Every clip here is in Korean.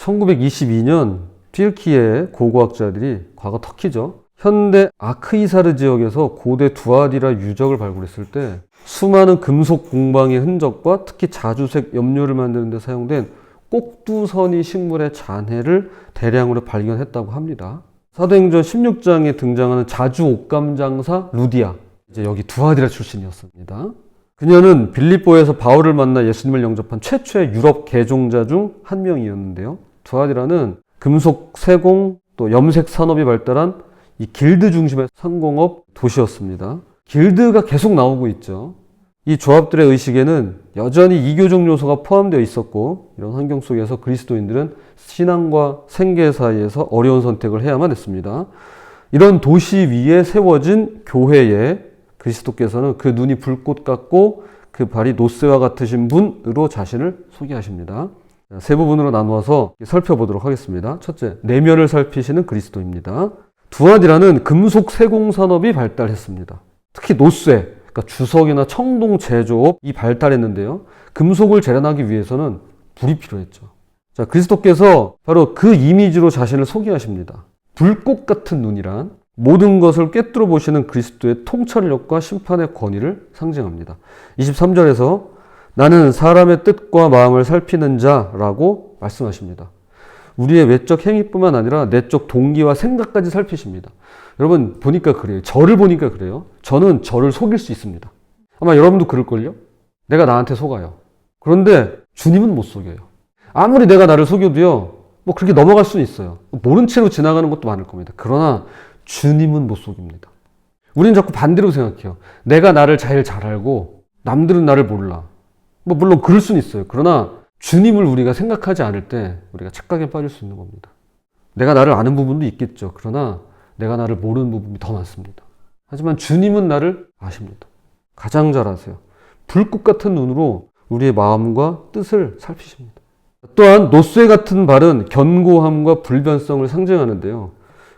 1922년 튀르키예 고고학자들이, 과거 터키죠, 현대 아크히사르 지역에서 고대 두아디라 유적을 발굴했을 때 수많은 금속 공방의 흔적과 특히 자주색 염료를 만드는 데 사용된 꼭두선이 식물의 잔해를 대량으로 발견했다고 합니다. 사도행전 16장에 등장하는 자주 옥감 장사 루디아, 이제 여기 두아디라 출신이었습니다. 그녀는 빌립보에서 바울을 만나 예수님을 영접한 최초의 유럽 개종자 중 한 명이었는데요. 두아디라는 금속 세공 또 염색 산업이 발달한 이 길드 중심의 상공업 도시였습니다. 길드가 계속 나오고 있죠. 이 조합들의 의식에는 여전히 이교적 요소가 포함되어 있었고, 이런 환경 속에서 그리스도인들은 신앙과 생계 사이에서 어려운 선택을 해야만 했습니다. 이런 도시 위에 세워진 교회에 그리스도께서는 그 눈이 불꽃 같고 그 발이 노새와 같으신 분으로 자신을 소개하십니다. 세 부분으로 나누어서 살펴보도록 하겠습니다. 첫째, 내면을 살피시는 그리스도입니다. 두아디라는 금속 세공 산업이 발달했습니다. 특히 노쇠, 그러니까 주석이나 청동 제조업이 발달했는데요. 금속을 재련하기 위해서는 불이 필요했죠. 자, 그리스도께서 바로 그 이미지로 자신을 소개하십니다. 불꽃 같은 눈이란 모든 것을 꿰뚫어 보시는 그리스도의 통찰력과 심판의 권위를 상징합니다. 23절에서 나는 사람의 뜻과 마음을 살피는 자라고 말씀하십니다. 우리의 외적 행위뿐만 아니라 내적 동기와 생각까지 살피십니다. 여러분 보니까 그래요. 저를 보니까 그래요. 저는 저를 속일 수 있습니다. 아마 여러분도 그럴걸요? 내가 나한테 속아요. 그런데 주님은 못 속여요. 아무리 내가 나를 속여도요, 뭐 그렇게 넘어갈 수는 있어요. 모른 채로 지나가는 것도 많을 겁니다. 그러나 주님은 못 속입니다. 우리는 자꾸 반대로 생각해요. 내가 나를 제일 잘 알고 남들은 나를 몰라. 뭐 물론 그럴 수는 있어요. 그러나 주님을 우리가 생각하지 않을 때 우리가 착각에 빠질 수 있는 겁니다. 내가 나를 아는 부분도 있겠죠. 그러나 내가 나를 모르는 부분이 더 많습니다. 하지만 주님은 나를 아십니다. 가장 잘 아세요. 불꽃 같은 눈으로 우리의 마음과 뜻을 살피십니다. 또한 노쇠 같은 발은 견고함과 불변성을 상징하는데요.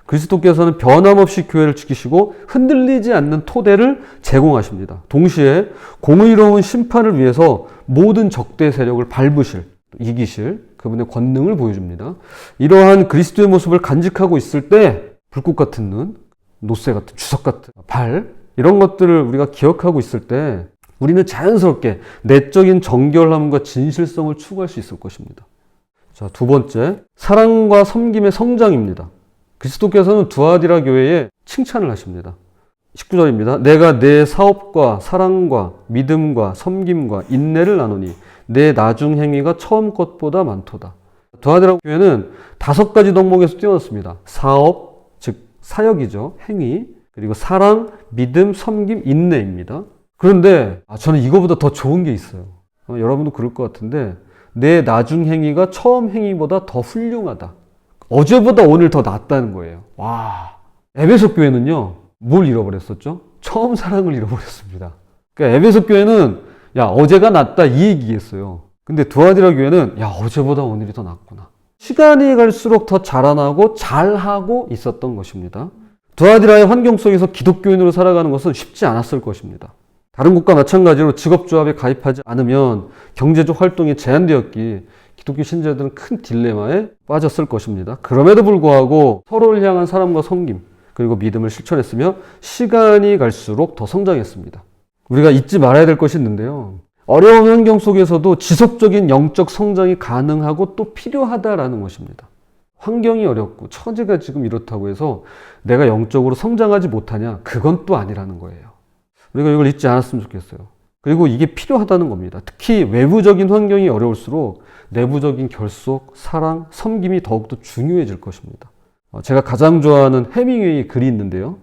그리스도께서는 변함없이 교회를 지키시고 흔들리지 않는 토대를 제공하십니다. 동시에 공의로운 심판을 위해서 모든 적대 세력을 밟으실, 이기실 그분의 권능을 보여줍니다. 이러한 그리스도의 모습을 간직하고 있을 때 불꽃 같은 눈, 노쇠 같은, 주석 같은 발, 이런 것들을 우리가 기억하고 있을 때 우리는 자연스럽게 내적인 정결함과 진실성을 추구할 수 있을 것입니다. 자, 두 번째, 사랑과 섬김의 성장입니다. 그리스도께서는 두아디라 교회에 칭찬을 하십니다. 19절입니다. 내가 내 사업과 사랑과 믿음과 섬김과 인내를 나누니 내 나중 행위가 처음 것보다 많도다. 두아디라 교회는 5가지 덕목에서 뛰어났습니다. 사업, 즉 사역이죠. 행위, 그리고 사랑, 믿음, 섬김, 인내입니다. 그런데 저는 이거보다 더 좋은 게 있어요. 여러분도 그럴 것 같은데 내 나중 행위가 처음 행위보다 더 훌륭하다. 어제보다 오늘 더 낫다는 거예요. 와, 에베소 교회는요, 뭘 잃어버렸었죠? 처음 사랑을 잃어버렸습니다. 그러니까 에베소 교회는 야, 어제가 낫다 이 얘기겠어요. 근데 두아디라 교회는 야, 어제보다 오늘이 더 낫구나. 시간이 갈수록 더 자라나고 잘하고 있었던 것입니다. 두아디라의 환경 속에서 기독교인으로 살아가는 것은 쉽지 않았을 것입니다. 다른 곳과 마찬가지로 직업조합에 가입하지 않으면 경제적 활동이 제한되었기에 기독교 신자들은 큰 딜레마에 빠졌을 것입니다. 그럼에도 불구하고 서로를 향한 사랑과 섬김 그리고 믿음을 실천했으며 시간이 갈수록 더 성장했습니다. 우리가 잊지 말아야 될 것이 있는데요. 어려운 환경 속에서도 지속적인 영적 성장이 가능하고 또 필요하다라는 것입니다. 환경이 어렵고 처지가 지금 이렇다고 해서 내가 영적으로 성장하지 못하냐? 그건 또 아니라는 거예요. 우리가 이걸 잊지 않았으면 좋겠어요. 그리고 이게 필요하다는 겁니다. 특히 외부적인 환경이 어려울수록 내부적인 결속, 사랑, 섬김이 더욱더 중요해질 것입니다. 제가 가장 좋아하는 해밍웨이 글이 있는데요.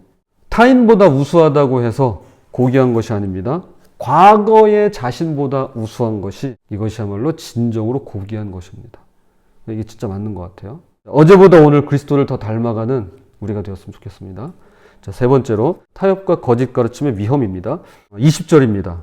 타인보다 우수하다고 해서 고귀한 것이 아닙니다. 과거의 자신보다 우수한 것이 이것이야말로 진정으로 고귀한 것입니다. 이게 진짜 맞는 것 같아요. 어제보다 오늘 그리스도를 더 닮아가는 우리가 되었으면 좋겠습니다. 자, 세 번째로 타협과 거짓 가르침의 위험입니다. 20절입니다.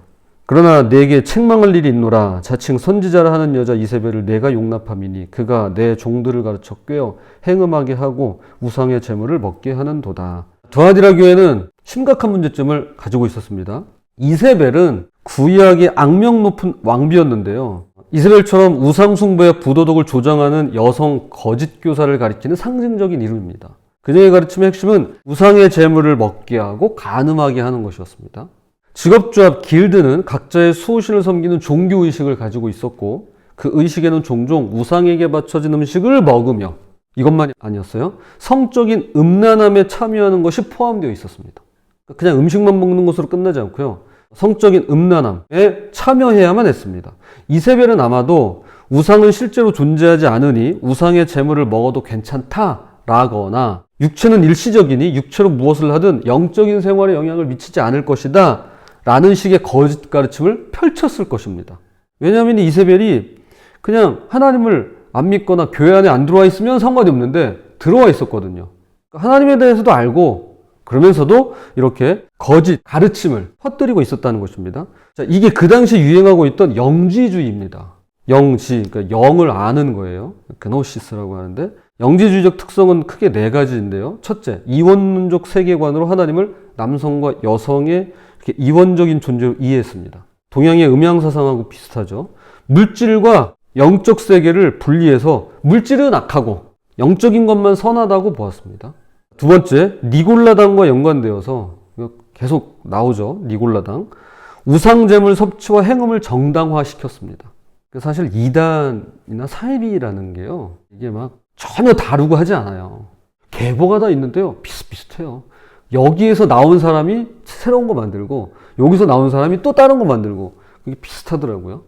그러나 내게 책망할 일이 있노라. 자칭 선지자라 하는 여자 이세벨을 내가 용납함이니 그가 내 종들을 가르쳐 꿰어 행음하게 하고 우상의 제물을 먹게 하는도다. 두아디라 교회는 심각한 문제점을 가지고 있었습니다. 이세벨은 구약의 악명 높은 왕비였는데요. 이세벨처럼 우상숭배와 부도덕을 조장하는 여성 거짓 교사를 가리키는 상징적인 이름입니다. 그녀의 가르침의 핵심은 우상의 재물을 먹게 하고 간음하게 하는 것이었습니다. 직업조합 길드는 각자의 수호신을 섬기는 종교의식을 가지고 있었고 그 의식에는 종종 우상에게 바쳐진 음식을 먹으며 이것만이 아니었어요. 성적인 음란함에 참여하는 것이 포함되어 있었습니다. 그냥 음식만 먹는 것으로 끝나지 않고요. 성적인 음란함에 참여해야만 했습니다. 이세벨은 아마도 우상은 실제로 존재하지 않으니 우상의 재물을 먹어도 괜찮다라거나 육체는 일시적이니 육체로 무엇을 하든 영적인 생활에 영향을 미치지 않을 것이다 라는 식의 거짓 가르침을 펼쳤을 것입니다. 왜냐하면 이세벨이 그냥 하나님을 안 믿거나 교회 안에 안 들어와 있으면 상관이 없는데 들어와 있었거든요. 하나님에 대해서도 알고 그러면서도 이렇게 거짓 가르침을 퍼뜨리고 있었다는 것입니다. 자, 이게 그 당시 유행하고 있던 영지주의입니다. 영지, 그러니까 영을 아는 거예요. 그노시스라고 하는데 영지주의적 특성은 크게 네 가지인데요. 첫째, 이원론적 세계관으로 하나님을 남성과 여성의 이렇게 이원적인 존재로 이해했습니다. 동양의 음양사상하고 비슷하죠. 물질과 영적 세계를 분리해서 물질은 악하고 영적인 것만 선하다고 보았습니다. 두 번째, 니골라당과 연관되어서 계속 나오죠. 니골라당. 우상재물 섭취와 행음을 정당화시켰습니다. 사실 이단이나 사이비라는 게요. 이게 막 전혀 다르고 하지 않아요. 계보가 다 있는데요. 비슷비슷해요. 여기에서 나온 사람이 새로운 거 만들고 여기서 나온 사람이 또 다른 거 만들고 그게 비슷하더라고요.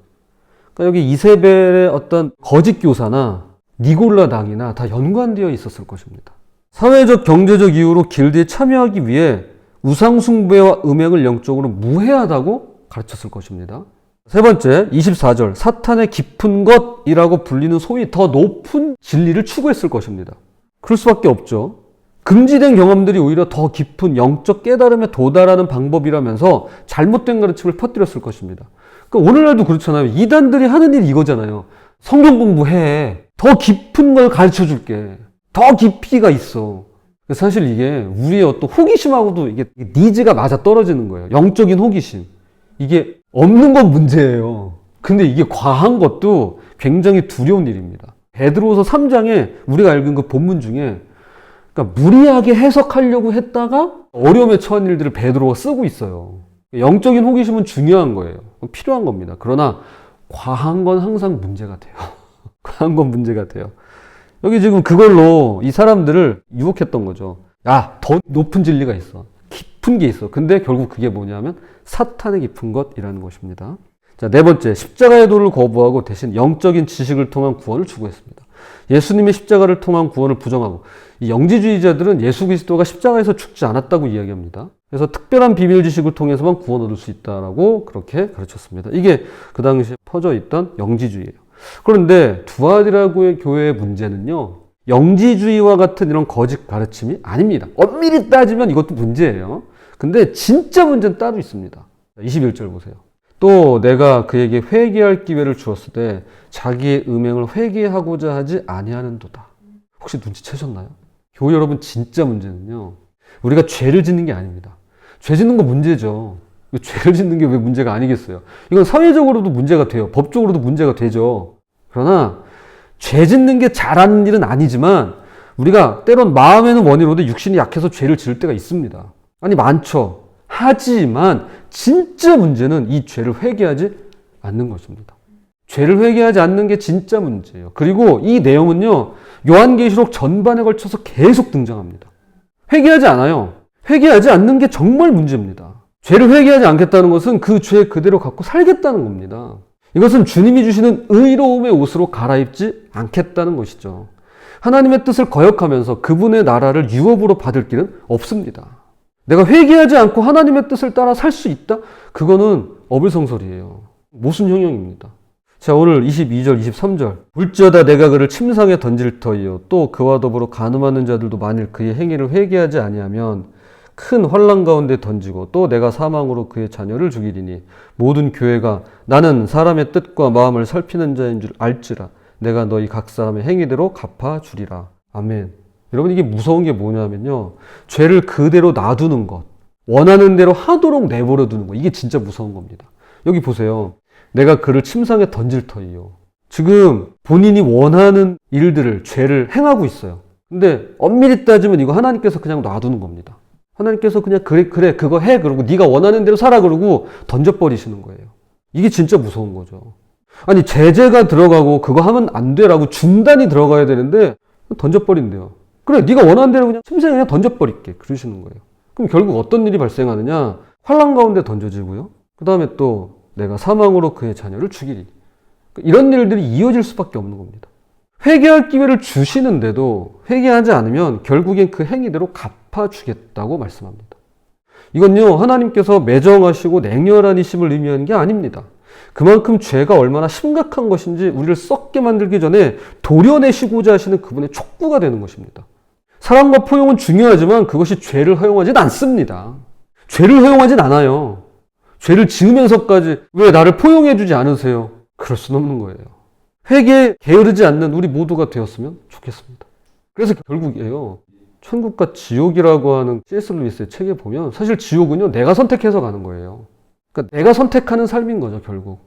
그러니까 여기 이세벨의 어떤 거짓 교사나 니골라당이나 다 연관되어 있었을 것입니다. 사회적 경제적 이유로 길드에 참여하기 위해 우상숭배와 음행을 영적으로 무해하다고 가르쳤을 것입니다. 세 번째, 24절 사탄의 깊은 것이라고 불리는 소위 더 높은 진리를 추구했을 것입니다. 그럴 수밖에 없죠. 금지된 경험들이 오히려 더 깊은 영적 깨달음에 도달하는 방법이라면서 잘못된 가르침을 퍼뜨렸을 것입니다. 그러니까 오늘날도 그렇잖아요. 이단들이 하는 일이 이거잖아요. 성경 공부해. 더 깊은 걸 가르쳐 줄게. 더 깊이가 있어. 사실 이게 우리의 어떤 호기심하고도 이게 니즈가 맞아 떨어지는 거예요. 영적인 호기심. 이게 없는 건 문제예요. 근데 이게 과한 것도 굉장히 두려운 일입니다. 베드로서 3장에 우리가 읽은 그 본문 중에 그러니까 무리하게 해석하려고 했다가 어려움에 처한 일들을 베드로가 쓰고 있어요. 영적인 호기심은 중요한 거예요. 필요한 겁니다. 그러나 과한 건 항상 문제가 돼요. 과한 건 문제가 돼요. 여기 지금 그걸로 이 사람들을 유혹했던 거죠. 야, 더 높은 진리가 있어. 깊은 게 있어. 근데 결국 그게 뭐냐면 사탄의 깊은 것이라는 것입니다. 자, 네 번째, 십자가의 도를 거부하고 대신 영적인 지식을 통한 구원을 추구했습니다. 예수님의 십자가를 통한 구원을 부정하고 이 영지주의자들은 예수 그리스도가 십자가에서 죽지 않았다고 이야기합니다. 그래서 특별한 비밀 지식을 통해서만 구원 얻을 수 있다라고 그렇게 가르쳤습니다. 이게 그 당시에 퍼져 있던 영지주의예요. 그런데 두아디라고의 교회의 문제는요, 영지주의와 같은 이런 거짓 가르침이 아닙니다. 엄밀히 따지면 이것도 문제예요. 근데 진짜 문제는 따로 있습니다. 21절 보세요. 또 내가 그에게 회개할 기회를 주었을 때 자기의 음행을 회개하고자 하지 아니하는도다. 혹시 눈치채셨나요? 교회 여러분, 진짜 문제는요, 우리가 죄를 짓는 게 아닙니다. 죄 짓는 거 문제죠. 죄를 짓는 게 왜 문제가 아니겠어요? 이건 사회적으로도 문제가 돼요. 법적으로도 문제가 되죠. 그러나 죄 짓는 게 잘하는 일은 아니지만 우리가 때론 마음에는 원이로도 육신이 약해서 죄를 지을 때가 있습니다. 아니, 많죠. 하지만 진짜 문제는 이 죄를 회개하지 않는 것입니다. 죄를 회개하지 않는 게 진짜 문제예요. 그리고 이 내용은요, 요한계시록 전반에 걸쳐서 계속 등장합니다. 회개하지 않아요. 회개하지 않는 게 정말 문제입니다. 죄를 회개하지 않겠다는 것은 그 죄 그대로 갖고 살겠다는 겁니다. 이것은 주님이 주시는 의로움의 옷으로 갈아입지 않겠다는 것이죠. 하나님의 뜻을 거역하면서 그분의 나라를 유업으로 받을 길은 없습니다. 내가 회개하지 않고 하나님의 뜻을 따라 살 수 있다? 그거는 어불성설이에요. 모순형용입니다. 자, 오늘 22절, 23절. 볼지어다 내가 그를 침상에 던질 터이요. 또 그와 더불어 간음하는 자들도 만일 그의 행위를 회개하지 아니하면 큰 환난 가운데 던지고 또 내가 사망으로 그의 자녀를 죽이리니 모든 교회가 나는 사람의 뜻과 마음을 살피는 자인 줄 알지라 내가 너희 각 사람의 행위대로 갚아주리라. 아멘. 여러분, 이게 무서운 게 뭐냐면요, 죄를 그대로 놔두는 것, 원하는 대로 하도록 내버려 두는 것, 이게 진짜 무서운 겁니다. 여기 보세요. 내가 그를 침상에 던질 터이요. 지금 본인이 원하는 일들을, 죄를 행하고 있어요. 근데 엄밀히 따지면 이거 하나님께서 그냥 놔두는 겁니다. 하나님께서 그냥 그래 그거 해 그러고 네가 원하는 대로 살아 그러고 던져버리시는 거예요. 이게 진짜 무서운 거죠. 아니 제재가 들어가고 그거 하면 안 돼라고 중단이 들어가야 되는데 던져버린대요. 그래 네가 원하는 대로 그냥 침상에 그냥 던져버릴게 그러시는 거예요. 그럼 결국 어떤 일이 발생하느냐? 환란 가운데 던져지고요. 그 다음에 또 내가 사망으로 그의 자녀를 죽이리. 이런 일들이 이어질 수밖에 없는 겁니다. 회개할 기회를 주시는데도 회개하지 않으면 결국엔 그 행위대로 갚아주겠다고 말씀합니다. 이건요, 하나님께서 매정하시고 냉혈한 이심을 의미하는 게 아닙니다. 그만큼 죄가 얼마나 심각한 것인지 우리를 썩게 만들기 전에 도려내시고자 하시는 그분의 촉구가 되는 것입니다. 사랑과 포용은 중요하지만 그것이 죄를 허용하진 않습니다. 죄를 허용하진 않아요. 죄를 지으면서까지 왜 나를 포용해주지 않으세요? 그럴 수는 없는 거예요. 회개에 게으르지 않는 우리 모두가 되었으면 좋겠습니다. 그래서 결국이에요. 천국과 지옥이라고 하는 C.S. 루이스의 책에 보면 사실 지옥은요, 내가 선택해서 가는 거예요. 그러니까 내가 선택하는 삶인 거죠, 결국.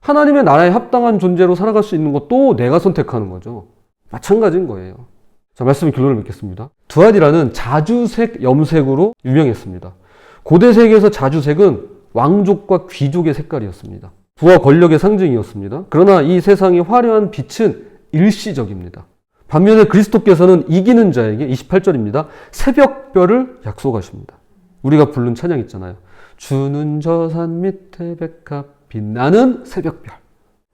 하나님의 나라에 합당한 존재로 살아갈 수 있는 것도 내가 선택하는 거죠. 마찬가지인 거예요. 자, 말씀의 결론을 맺겠습니다. 두아디라는 자주색 염색으로 유명했습니다. 고대 세계에서 자주색은 왕족과 귀족의 색깔이었습니다. 부와 권력의 상징이었습니다. 그러나 이 세상의 화려한 빛은 일시적입니다. 반면에 그리스도께서는 이기는 자에게 28절입니다. 새벽별을 약속하십니다. 우리가 부른 찬양 있잖아요. 주는 저 산 밑에 백합 빛나는 새벽별.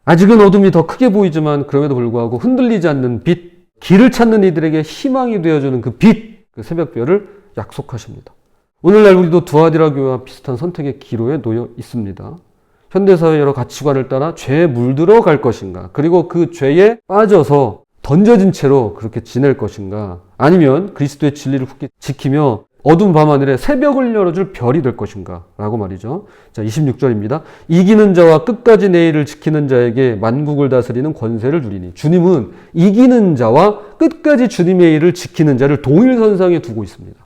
아직은 어둠이 더 크게 보이지만 그럼에도 불구하고 흔들리지 않는 빛, 길을 찾는 이들에게 희망이 되어주는 그 빛, 그 새벽별을 약속하십니다. 오늘날 우리도 두아디라 교회와 비슷한 선택의 기로에 놓여 있습니다. 현대사회의 여러 가치관을 따라 죄에 물들어 갈 것인가, 그리고 그 죄에 빠져서 던져진 채로 그렇게 지낼 것인가, 아니면 그리스도의 진리를 굳게 지키며 어두운 밤하늘에 새벽을 열어줄 별이 될 것인가 라고 말이죠. 자, 26절입니다. 이기는 자와 끝까지 내일을 지키는 자에게 만국을 다스리는 권세를 주리니. 주님은 이기는 자와 끝까지 주님의 일을 지키는 자를 동일선상에 두고 있습니다.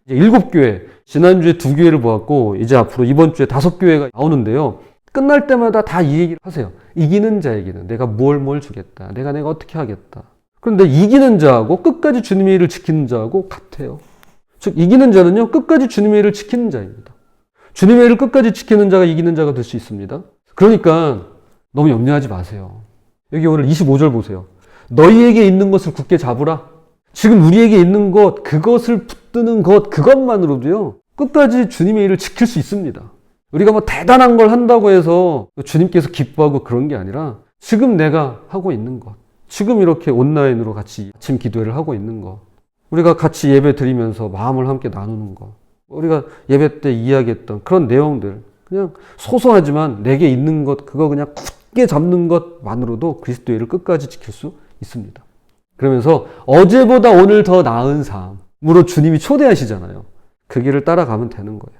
이제 7교회, 지난주에 2교회를 보았고 이제 앞으로 이번 주에 5교회가 나오는데요. 끝날 때마다 다 이 얘기를 하세요. 이기는 자에게는 내가 뭘 주겠다. 내가 어떻게 하겠다. 그런데 이기는 자하고 끝까지 주님의 일을 지키는 자하고 같아요. 즉 이기는 자는요, 끝까지 주님의 일을 지키는 자입니다. 주님의 일을 끝까지 지키는 자가 이기는 자가 될 수 있습니다. 그러니까 너무 염려하지 마세요. 여기 오늘 25절 보세요. 너희에게 있는 것을 굳게 잡으라. 지금 우리에게 있는 것, 그것을 붙드는 것, 그것만으로도요, 끝까지 주님의 일을 지킬 수 있습니다. 우리가 뭐 대단한 걸 한다고 해서 주님께서 기뻐하고 그런 게 아니라 지금 내가 하고 있는 것, 지금 이렇게 온라인으로 같이 아침 기도회를 하고 있는 것, 우리가 같이 예배 드리면서 마음을 함께 나누는 것, 우리가 예배 때 이야기했던 그런 내용들, 그냥 소소하지만 내게 있는 것, 그거 그냥 굳게 잡는 것만으로도 그리스도의 일을 끝까지 지킬 수 있습니다. 그러면서 어제보다 오늘 더 나은 삶으로 주님이 초대하시잖아요. 그 길을 따라가면 되는 거예요.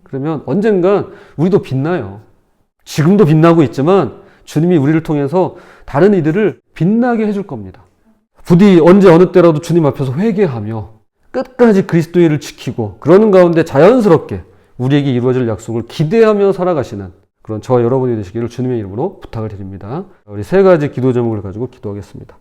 그러면 언젠간 우리도 빛나요. 지금도 빛나고 있지만 주님이 우리를 통해서 다른 이들을 빛나게 해줄 겁니다. 부디 언제 어느 때라도 주님 앞에서 회개하며 끝까지 그리스도의 일을 지키고 그러는 가운데 자연스럽게 우리에게 이루어질 약속을 기대하며 살아가시는 그런 저와 여러분이 되시기를 주님의 이름으로 부탁을 드립니다. 우리 3가지 기도 제목을 가지고 기도하겠습니다.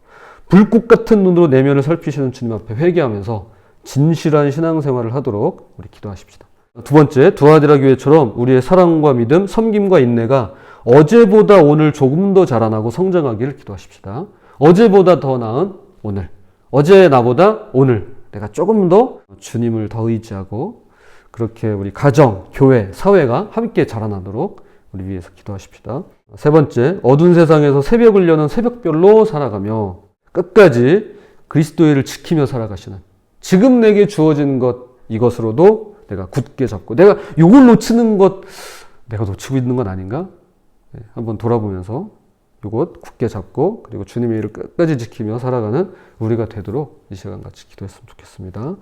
불꽃 같은 눈으로 내면을 살피시는 주님 앞에 회개하면서 진실한 신앙생활을 하도록 우리 기도하십시다. 2번째, 두아디라 교회처럼 우리의 사랑과 믿음, 섬김과 인내가 어제보다 오늘 조금 더 자라나고 성장하기를 기도하십시다. 어제보다 더 나은 오늘, 어제의 나보다 오늘 내가 조금 더 주님을 더 의지하고 그렇게 우리 가정, 교회, 사회가 함께 자라나도록 우리 위해서 기도하십시다. 3번째, 어두운 세상에서 새벽을 여는 새벽별로 살아가며 끝까지 그리스도의 일을 지키며 살아가시는, 지금 내게 주어진 것 이것으로도 내가 굳게 잡고, 내가 이걸 놓치는 것, 내가 놓치고 있는 건 아닌가? 한번 돌아보면서 이것 굳게 잡고 그리고 주님의 일을 끝까지 지키며 살아가는 우리가 되도록 이 시간 같이 기도했으면 좋겠습니다.